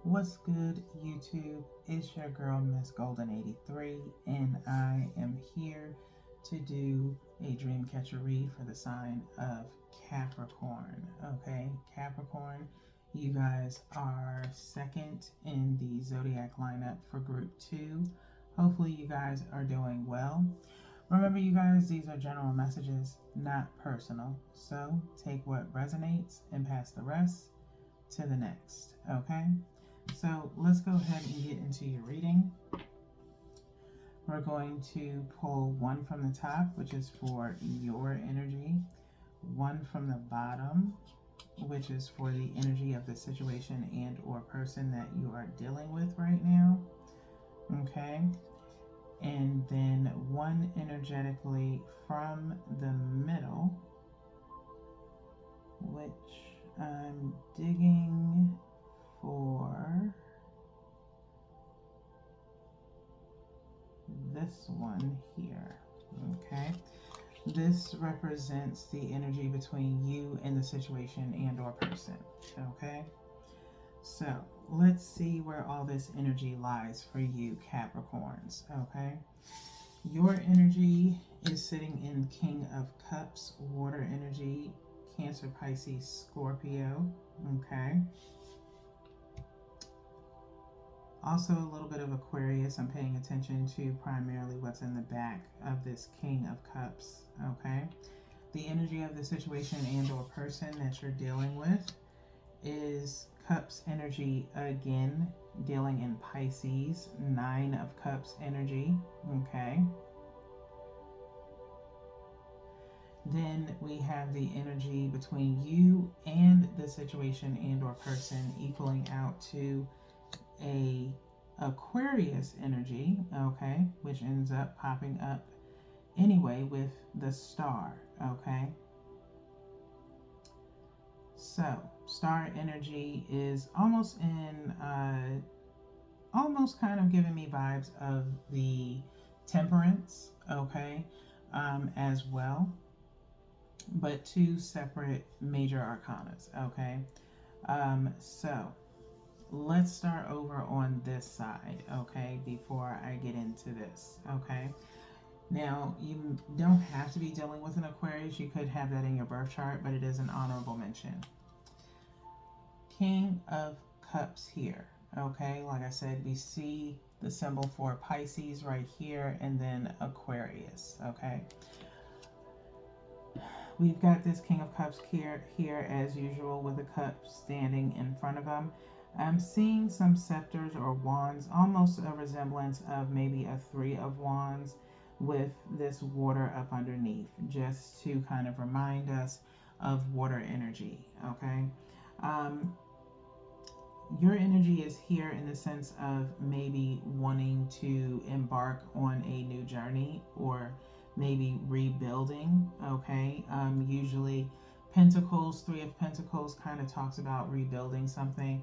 What's good, YouTube? It's your girl, Miss Golden 83, and I am here to do a dream catcher read for the sign of Capricorn. Okay, Capricorn, you guys are second in the zodiac lineup for group 2. Hopefully, you guys are doing well. Remember, you guys, these are general messages, not personal. So take what resonates and pass the rest to the next. Okay? So let's go ahead and get into your reading. We're going to pull one from the top, which is for your energy, one from the bottom, which is for the energy of the situation and or person that you are dealing with right now. Okay. And then one energetically from the middle, which I'm digging for this one here. Okay, this represents the energy between you and the situation and or person. Okay, so let's see where all this energy lies for you, Capricorns. Okay, your energy is sitting in King of Cups, water energy, Cancer, Pisces, Scorpio. Okay, also a little bit of Aquarius. I'm paying attention to primarily what's in the back of this King of Cups. Okay, the energy of the situation and or person that you're dealing with is Cups energy again, dealing in Pisces, 9 of Cups energy. Okay, then we have the energy between you and the situation and or person equaling out to a Aquarius energy, okay, which ends up popping up anyway with the star. Okay, so star energy is almost almost kind of giving me vibes of the Temperance, okay, as well, but two separate major arcanas. Okay, so let's start over on this side, okay, before I get into this. Okay, now you don't have to be dealing with an Aquarius. You could have that in your birth chart, but it is an honorable mention. King of Cups here. Okay, like I said, we see the symbol for Pisces right here and then Aquarius. Okay, we've got this King of Cups here as usual with a cup standing in front of him. I'm seeing some scepters or wands, almost a resemblance of maybe a 3 of wands with this water up underneath, just to kind of remind us of water energy. Okay, your energy is here in the sense of maybe wanting to embark on a new journey or maybe rebuilding. Okay, usually Pentacles, 3 of Pentacles kind of talks about rebuilding something.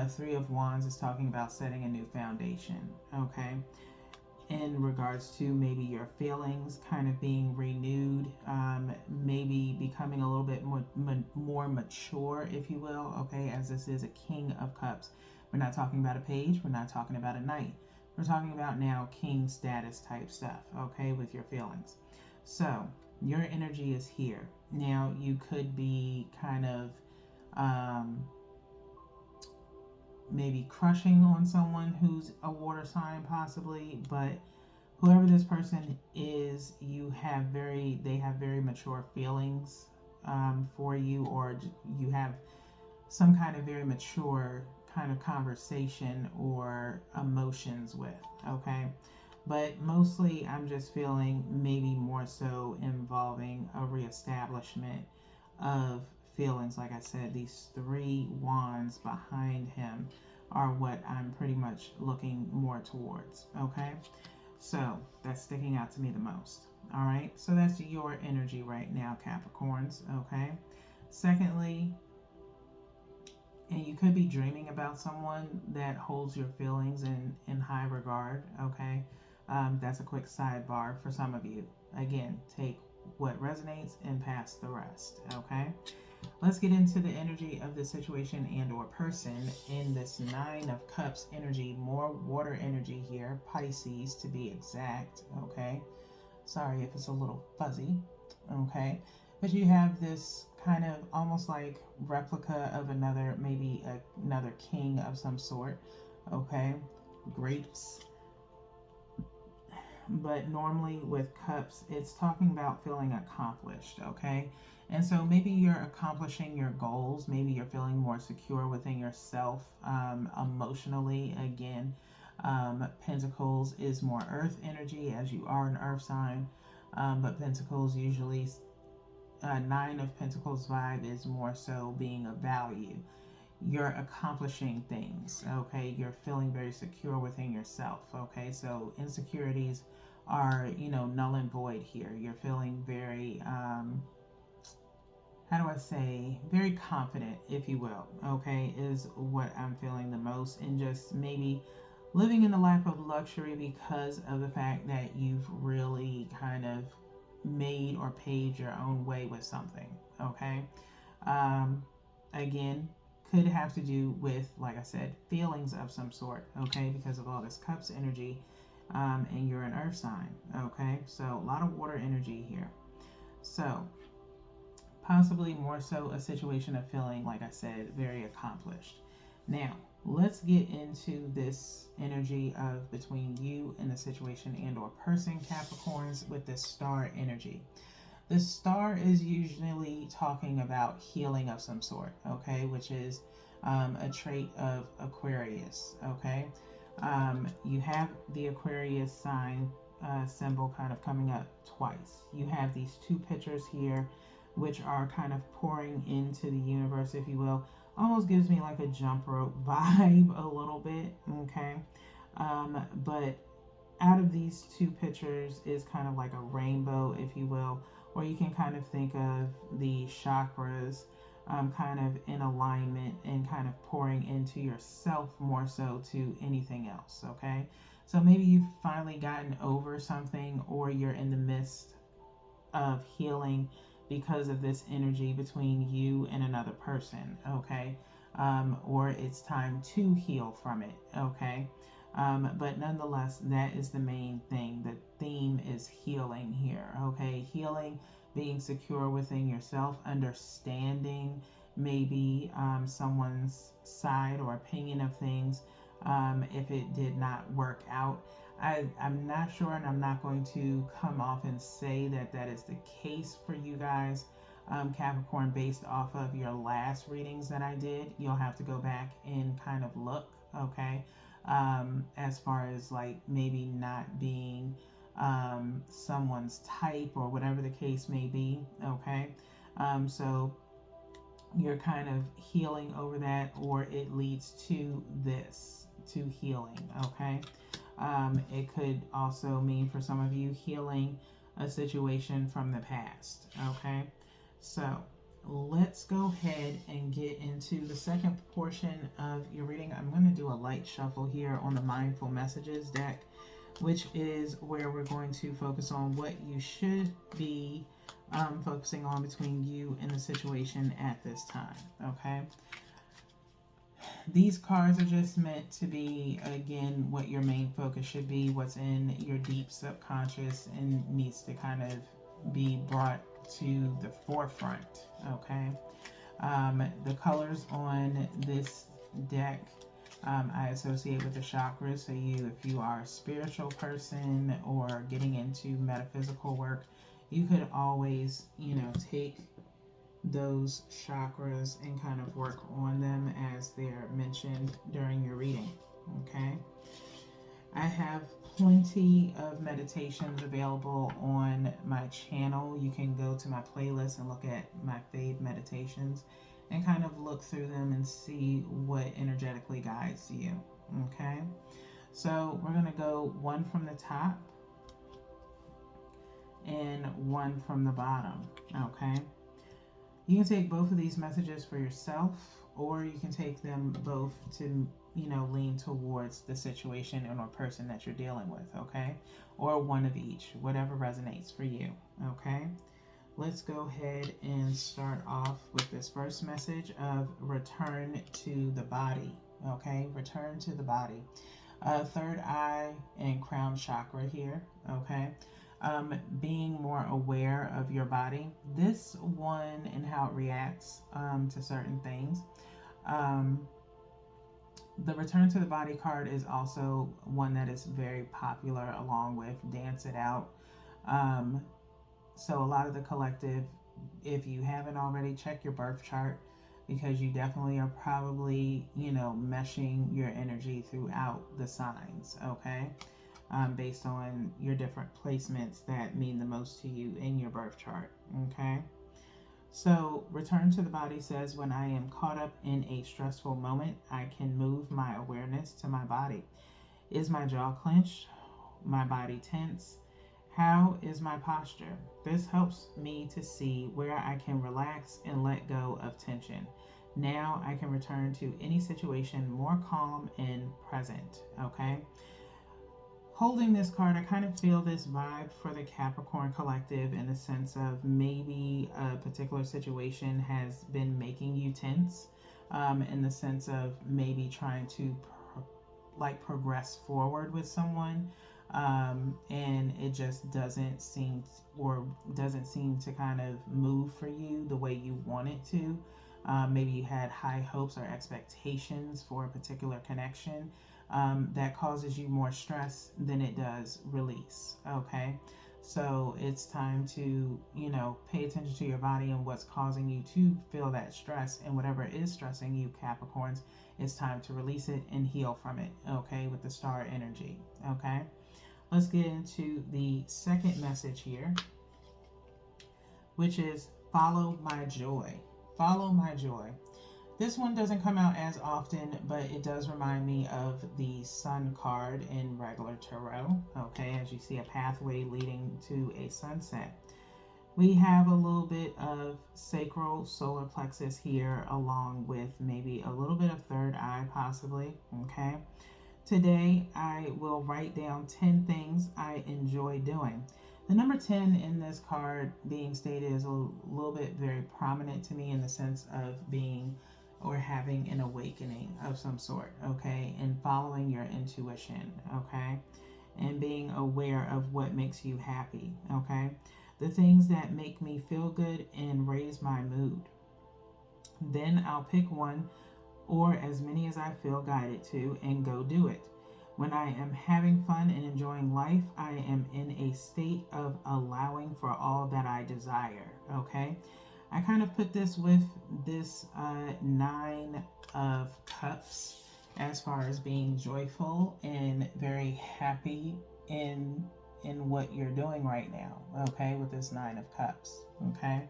3 of Wands is talking about setting a new foundation. Okay, in regards to maybe your feelings kind of being renewed, maybe becoming a little bit more mature, if you will. Okay, as this is a King of Cups. We're not talking about a page. We're not talking about a knight. We're talking about now king status type stuff, okay, with your feelings. So your energy is here. Now you could be kind of maybe crushing on someone who's a water sign possibly, but whoever this person is, they have very mature feelings for you, or you have some kind of very mature kind of conversation or emotions with. Okay, but mostly I'm just feeling maybe more so involving a reestablishment of feelings. Like I said, these 3 wands behind him are what I'm pretty much looking more towards. Okay, so that's sticking out to me the most. All right, so that's your energy right now, Capricorns. Okay, secondly, and you could be dreaming about someone that holds your feelings in high regard. Okay, that's a quick sidebar for some of you. Again, take what resonates and pass the rest. Okay, let's get into the energy of the situation and or person in this Nine of Cups energy. More water energy here, Pisces to be exact. Okay, sorry if it's a little fuzzy. Okay, but you have this kind of almost like replica of another, maybe another king of some sort. Okay, grapes. But normally with cups, it's talking about feeling accomplished. Okay, and so maybe you're accomplishing your goals, maybe you're feeling more secure within yourself, emotionally. Again, Pentacles is more earth energy, as you are an earth sign, but Pentacles usually, Nine of Pentacles vibe is more so being of value. You're accomplishing things. Okay, you're feeling very secure within yourself. Okay, so insecurities are, null and void here. You're feeling very, how do I say, very confident, if you will. Okay, is what I'm feeling the most, and just maybe living in the life of luxury because of the fact that you've really kind of made or paved your own way with something. Okay, again, could have to do with, like I said, feelings of some sort. Okay, because of all this cups energy, and you're an earth sign. Okay, so a lot of water energy here. So possibly more so a situation of feeling, like I said, very accomplished. Now, let's get into this energy of between you and the situation and or person, Capricorns, with this star energy. The star is usually talking about healing of some sort, okay, which is a trait of Aquarius, okay. You have the Aquarius sign symbol kind of coming up twice. You have these two pictures here, which are kind of pouring into the universe, if you will. Almost gives me like a jump rope vibe a little bit, okay. But out of these two pictures is kind of like a rainbow, if you will, or you can kind of think of the chakras kind of in alignment and kind of pouring into yourself more so to anything else. Okay, so maybe you've finally gotten over something, or you're in the midst of healing because of this energy between you and another person. Okay, or it's time to heal from it. Okay. But nonetheless, that is the main thing. The theme is healing here. Okay, healing, being secure within yourself, understanding maybe someone's side or opinion of things if it did not work out. I'm not sure, and I'm not going to come off and say that that is the case for you guys, Capricorn, based off of your last readings that I did. You'll have to go back and kind of look, okay, as far as like maybe not being someone's type or whatever the case may be, okay. So you're kind of healing over that, or it leads to this, to healing, okay. It could also mean for some of you healing a situation from the past, okay. So let's go ahead and get into the second portion of your reading. I'm going to do a light shuffle here on the Mindful Messages deck, which is where we're going to focus on what you should be focusing on between you and the situation at this time, okay. These cards are just meant to be, again, what your main focus should be, what's in your deep subconscious and needs to kind of be brought to the forefront, okay. The colors on this deck I associate with the chakras. So if you are a spiritual person or getting into metaphysical work, you could always, take those chakras and kind of work on them as they're mentioned during your reading, okay. I have plenty of meditations available on my channel. You can go to my playlist and look at my fave meditations and kind of look through them and see what energetically guides you, okay. So we're going to go one from the top and one from the bottom, okay. You can take both of these messages for yourself, or you can take them both to, lean towards the situation and or person that you're dealing with, okay? Or one of each, whatever resonates for you, okay? let's go ahead and start off with this first message of return to the body. Okay, return to the body. Third eye and crown chakra here. Okay, being more aware of your body. This one and how it reacts to certain things. Um, the return to the body card is also one that is very popular along with dance it out. Um, so a lot of the collective, if you haven't already, check your birth chart because you definitely are probably, meshing your energy throughout the signs, okay? Based on your different placements that mean the most to you in your birth chart, okay? So, return to the body says, when I am caught up in a stressful moment, I can move my awareness to my body. Is my jaw clenched? My body tense? How is my posture? This helps me to see where I can relax and let go of tension. Now I can return to any situation more calm and present. Okay? Holding this card, I kind of feel this vibe for the Capricorn collective in the sense of maybe a particular situation has been making you tense, in the sense of maybe trying to progress forward with someone, and it just doesn't seem to kind of move for you the way you want it to. Maybe you had high hopes or expectations for a particular connection, that causes you more stress than it does release. Okay, so it's time to pay attention to your body and what's causing you to feel that stress, and whatever is stressing you, Capricorns, it's time to release it and heal from it. Okay, with the star energy. Okay, let's get into the second message here, which is follow my joy. Follow my joy. This one doesn't come out as often, but it does remind me of the Sun card in regular tarot. Okay, as you see a pathway leading to a sunset. We have a little bit of sacral solar plexus here, along with maybe a little bit of third eye, possibly. Okay. Today, I will write down 10 things I enjoy doing. The number 10 in this card being stated is a little bit very prominent to me in the sense of being or having an awakening of some sort, okay, and following your intuition, okay, and being aware of what makes you happy, okay, the things that make me feel good and raise my mood. Then I'll pick one or as many as I feel guided to and go do it. When I am having fun and enjoying life, I am in a state of allowing for all that I desire, okay? I kind of put this with this Nine of Cups as far as being joyful and very happy in what you're doing right now, okay, with this Nine of Cups, okay?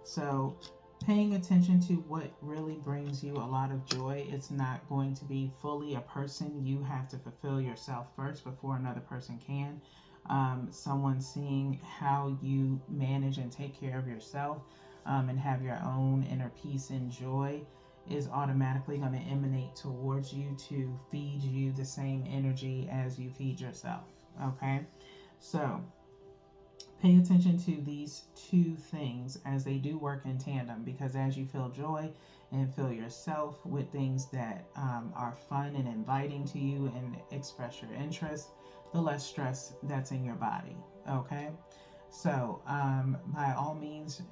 So paying attention to what really brings you a lot of joy. It's not going to be fully a person. You have to fulfill yourself first before another person can. Someone seeing how you manage and take care of yourself, and have your own inner peace and joy is automatically going to emanate towards you to feed you the same energy as you feed yourself. Okay, so pay attention to these two things as they do work in tandem, because as you feel joy and feel yourself with things that are fun and inviting to you and express your interest, the less stress that's in your body. Okay, so by all means,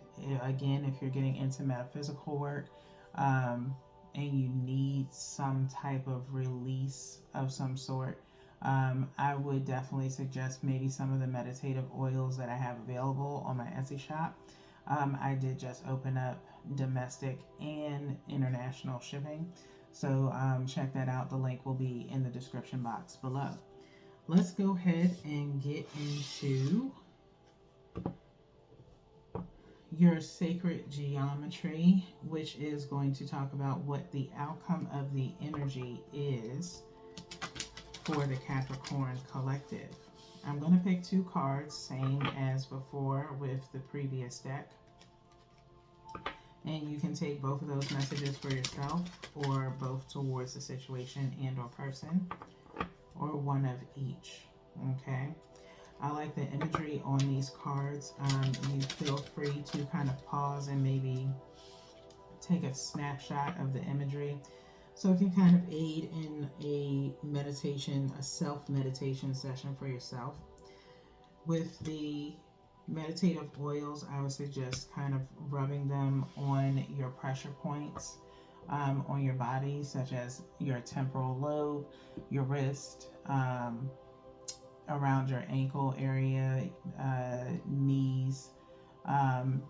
again, if you're getting into metaphysical work, and you need some type of release of some sort, I would definitely suggest maybe some of the meditative oils that I have available on my Etsy shop. I did just open up domestic and international shipping, so check that out. The link will be in the description box below. Let's go ahead and get into your sacred geometry, which is going to talk about what the outcome of the energy is for the Capricorn collective. I'm going to pick two cards, same as before with the previous deck. And you can take both of those messages for yourself, or both towards the situation and or person, or one of each. Okay. I like the imagery on these cards. You feel free to kind of pause and maybe take a snapshot of the imagery. So it can kind of aid in a meditation, a self-meditation session for yourself. With the meditative oils, I would suggest kind of rubbing them on your pressure points on your body, such as your temporal lobe, your wrist, around your ankle area, knees, um,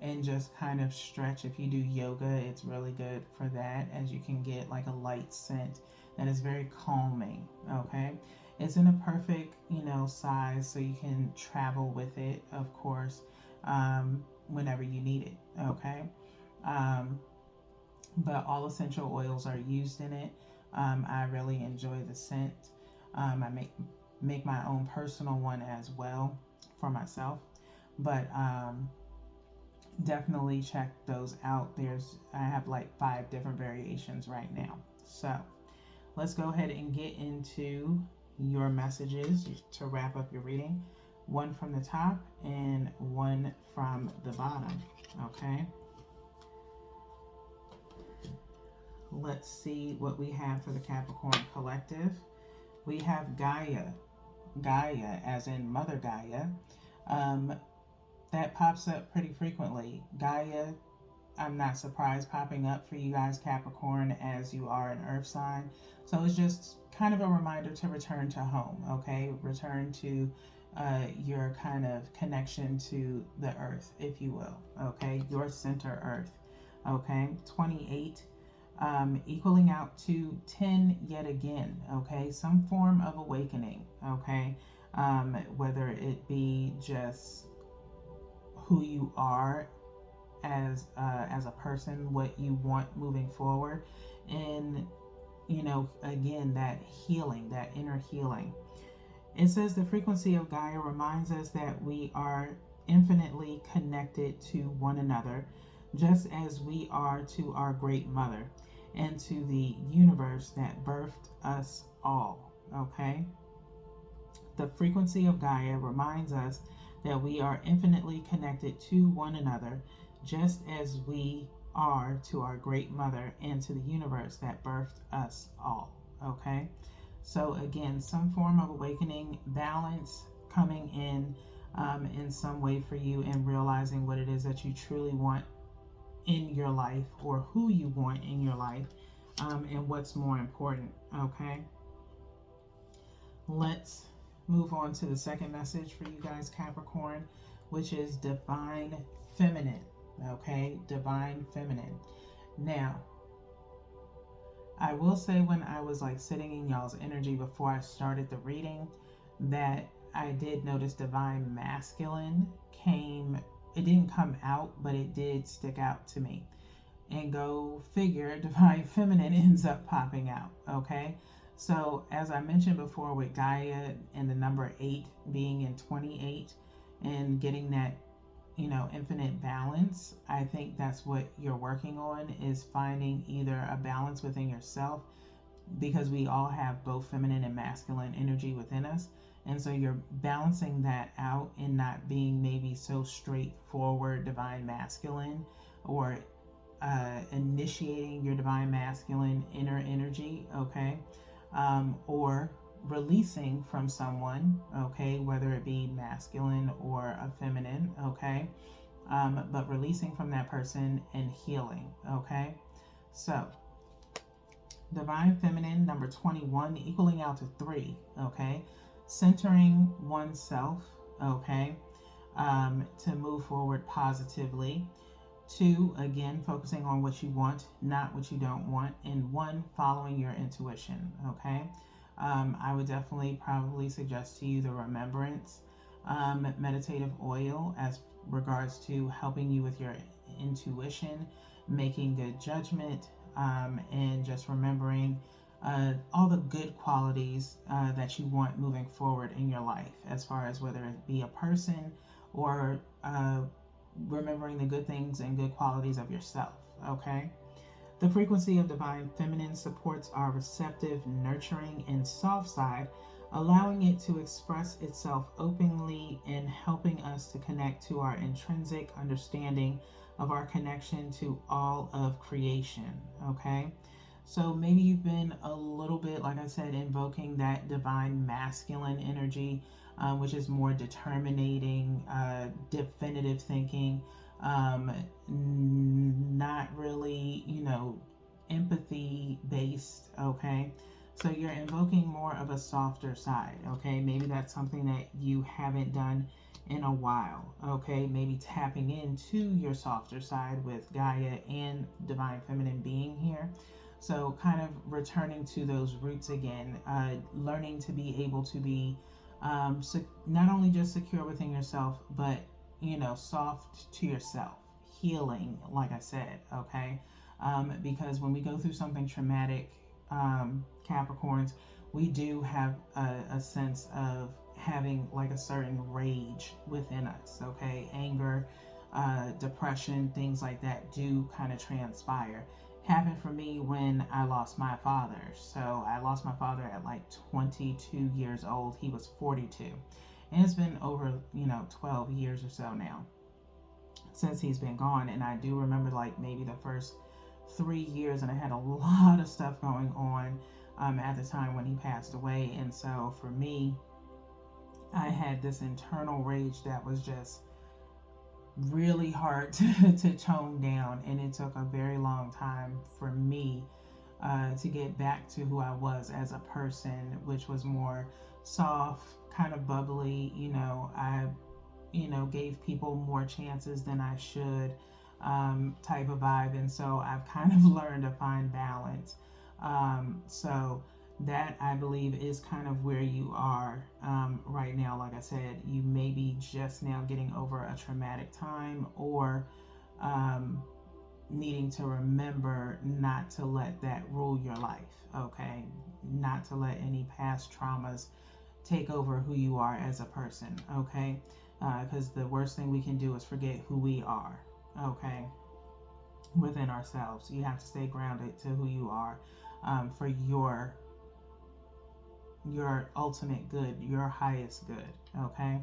and just kind of stretch. If you do yoga, it's really good for that, as you can get like a light scent that is very calming. Okay, it's in a perfect, size, so you can travel with it, of course, whenever you need it. Okay, um, but all essential oils are used in it. I really enjoy the scent. I make my own personal one as well for myself, but definitely check those out. I have like 5 different variations right now. So let's go ahead and get into your messages to wrap up your reading. One from the top and one from the bottom. Okay. Let's see what we have for the Capricorn collective. We have Gaia. Gaia, as in Mother Gaia. That pops up pretty frequently. Gaia, I'm not surprised, popping up for you guys, Capricorn, as you are an earth sign. So it's just kind of a reminder to return to home, okay? Return to your kind of connection to the earth, if you will, okay? Your center earth, okay? 28, equaling out to 10 yet again, okay? Some form of awakening, okay? Whether it be just who you are as a person, what you want moving forward, and again, that healing, that inner healing. It says the frequency of Gaia reminds us that we are infinitely connected to one another, just as we are to our great mother and to the universe that birthed us all. Okay? The frequency of Gaia reminds us that we are infinitely connected to one another, just as we are to our great mother and to the universe that birthed us all. Okay? So again, some form of awakening, balance coming in some way for you, and realizing what it is that you truly want in your life, or who you want in your life, and what's more important. Okay? Let's move on to the second message for you guys, Capricorn, which is Divine Feminine. Okay? Divine Feminine. Now, I will say, when I was like sitting in y'all's energy before I started the reading, that I did notice Divine Masculine came, it didn't come out, but it did stick out to me. And go figure, Divine Feminine ends up popping out. Okay? So as I mentioned before, with Gaia and the number 8 being in 28 and getting that, infinite balance, I think that's what you're working on, is finding either a balance within yourself, because we all have both feminine and masculine energy within us. And so you're balancing that out and not being maybe so straightforward divine masculine, or initiating your divine masculine inner energy, okay? Or releasing from someone, okay, whether it be masculine or a feminine, okay, but releasing from that person and healing, okay? So Divine Feminine, number 21, equaling out to 3, okay, centering oneself, okay, to move forward positively. 2, again, focusing on what you want, not what you don't want. And 1, following your intuition, okay? I would definitely probably suggest to you the Remembrance meditative oil, as regards to helping you with your intuition, making good judgment, and just remembering all the good qualities that you want moving forward in your life, as far as whether it be a person, or remembering the good things and good qualities of yourself, okay? The frequency of Divine Feminine supports our receptive, nurturing, and soft side, allowing it to express itself openly and helping us to connect to our intrinsic understanding of our connection to all of creation. Okay. So maybe you've been a little bit, like I said, invoking that divine masculine energy, which is more determining, definitive thinking, not really, empathy based. Okay. So you're invoking more of a softer side. Okay. Maybe that's something that you haven't done in a while. Okay. Maybe tapping into your softer side with Gaia and Divine Feminine being here. So, kind of returning to those roots again, learning to be able to be not only just secure within yourself, but soft to yourself, healing, like I said, okay? Because when we go through something traumatic, Capricorns, we do have a sense of having like a certain rage within us, okay? Anger, depression, things like that do kind of transpire. Happened for me when I lost my father. So I lost my father at like 22 years old. He was 42. And it's been over, 12 years or so now since he's been gone. And I do remember like maybe the first 3 years, and I had a lot of stuff going on at the time when he passed away. And so for me, I had this internal rage that was just really hard to tone down, and it took a very long time for me to get back to who I was as a person, which was more soft, kind of bubbly. I gave people more chances than I should, type of vibe, and so I've kind of learned to find balance. So that, I believe, is kind of where you are right now. Like I said, you may be just now getting over a traumatic time, or needing to remember not to let that rule your life, okay? Not to let any past traumas take over who you are as a person, okay? Because the worst thing we can do is forget who we are, okay? Within ourselves. You have to stay grounded to who you are, for your ultimate good, your highest good, okay?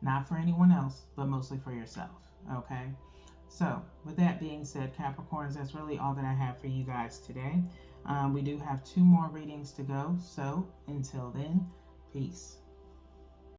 Not for anyone else, but mostly for yourself, okay? So, with that being said, Capricorns, that's really all that I have for you guys today. We do have 2 more readings to go, so until then, peace.